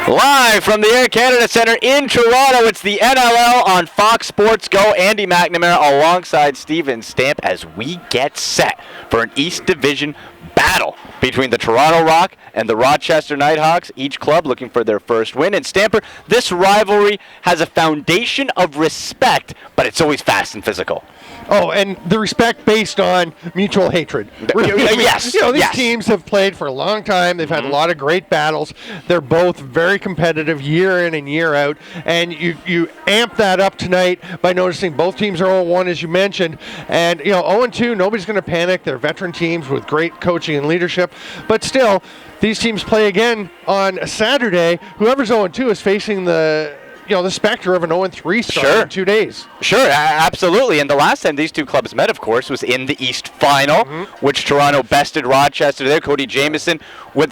Live from the Air Canada Centre in Toronto, it's the NLL on Fox Sports Go. Andy McNamara alongside Steven Stamp as we get set for an East Division battle between the Toronto Rock and the Rochester Knighthawks, each club looking for their first win. And Stamper, this rivalry has a foundation of respect, but it's always fast and physical. Oh, and the respect based on mutual hatred. Yes. These teams have played for a long time. They've had a lot of great battles. They're both very competitive year in and year out. And you amp that up tonight by noticing both teams are 0-1, as you mentioned. And, 0-2, nobody's going to panic. They're veteran teams with great coaching and leadership. But still, these teams play again on Saturday. Whoever's 0-2 is facing the specter of an 0-3 start in 2 days. Sure, absolutely. And the last time these two clubs met, of course, was in the East Final, which Toronto bested Rochester there. Cody Jamieson tore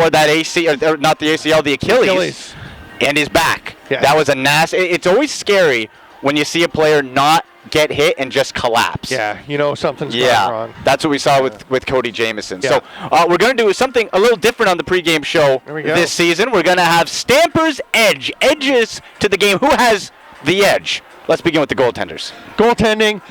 that ACL, not the ACL, the Achilles. And he's back. Yeah. That was a nasty. It's always scary when you see a player not get hit and just collapse. Yeah, something's gone wrong. That's what we saw with Cody Jamieson. Yeah. So we're going to do something a little different on the pregame show this season. We're going to have Stamper's Edge. Edges to the game. Who has the edge? Let's begin with the goaltenders. Goaltending.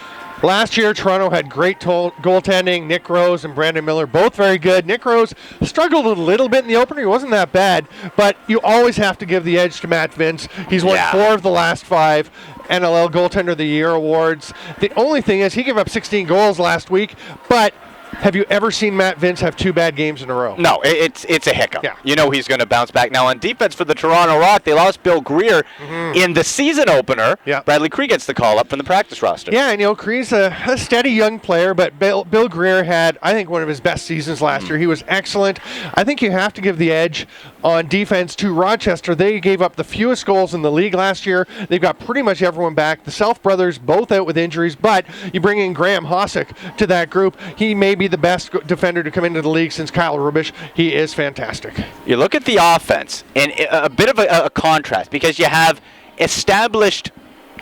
Last year, Toronto had great goaltending. Nick Rose and Brandon Miller, both very good. Nick Rose struggled a little bit in the opener. He wasn't that bad, but you always have to give the edge to Matt Vince. He's won 4 of the last 5 NLL Goaltender of the Year awards. The only thing is he gave up 16 goals last week, but have you ever seen Matt Vince have 2 bad games in a row? No, it's a hiccup. Yeah. He's going to bounce back. Now, on defense for the Toronto Rock, they lost Bill Greer in the season opener. Yeah. Bradley Cree gets the call up from the practice roster. Yeah, and Cree's a steady young player, but Bill Greer had, I think, one of his best seasons last year. He was excellent. I think you have to give the edge on defense to Rochester. They gave up the fewest goals in the league last year. They've got pretty much everyone back. The Self brothers both out with injuries, but you bring in Graham Hossack to that group. He may be the best defender to come into the league since Kyle Rubish. He is fantastic. You look at the offense, and a bit of a contrast, because you have established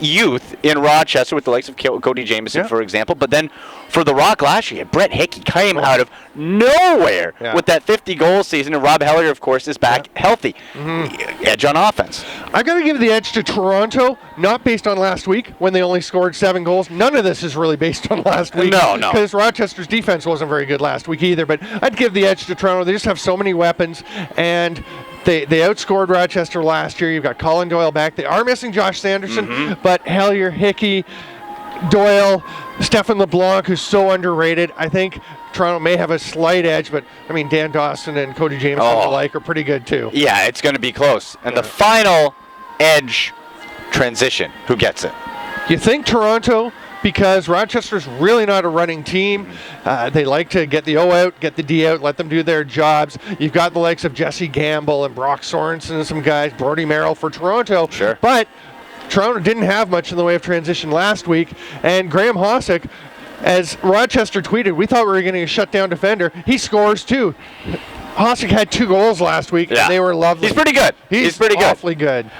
youth in Rochester with the likes of Cody Jamieson, for example, but then for the Rock last year, Brett Hickey came out of nowhere with that 50-goal season, and Rob Hellier, of course, is back healthy. Edge on offense. I've got to give the edge to Toronto, not based on last week when they only scored 7 goals. None of this is really based on last week. No. Because Rochester's defense wasn't very good last week either, but I'd give the edge to Toronto. They just have so many weapons, and They outscored Rochester last year. You've got Colin Doyle back. They are missing Josh Sanderson, but Hellier, Hickey, Doyle, Stephen LeBlanc, who's so underrated. I think Toronto may have a slight edge, but, Dan Dawson and Cody Jamieson alike are pretty good, too. Yeah, it's going to be close. And the final edge transition, who gets it? You think Toronto, because Rochester's really not a running team. They like to get the O out, get the D out, let them do their jobs. You've got the likes of Jesse Gamble and Brock Sorensen and some guys, Brody Merrill for Toronto. Sure. But Toronto didn't have much in the way of transition last week. And Graham Hossack, as Rochester tweeted, we thought we were going to shut down defender. He scores too. Hossack had 2 goals last week, and they were lovely. He's pretty good. He's pretty good. Awfully good.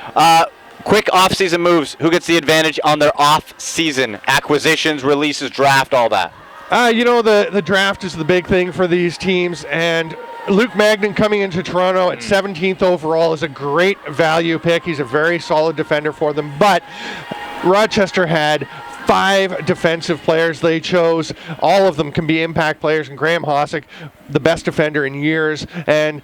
Quick off-season moves. Who gets the advantage on their off-season acquisitions, releases, draft, all that? The draft is the big thing for these teams, and Luke Magnan coming into Toronto at 17th overall is a great value pick. He's a very solid defender for them, but Rochester had 5 defensive players they chose. All of them can be impact players, and Graham Hossack, the best defender in years, and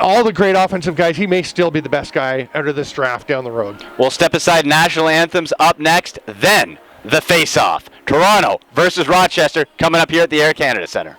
all the great offensive guys, he may still be the best guy out of this draft down the road. We'll step aside. National anthems up next, then the face-off. Toronto versus Rochester coming up here at the Air Canada Centre.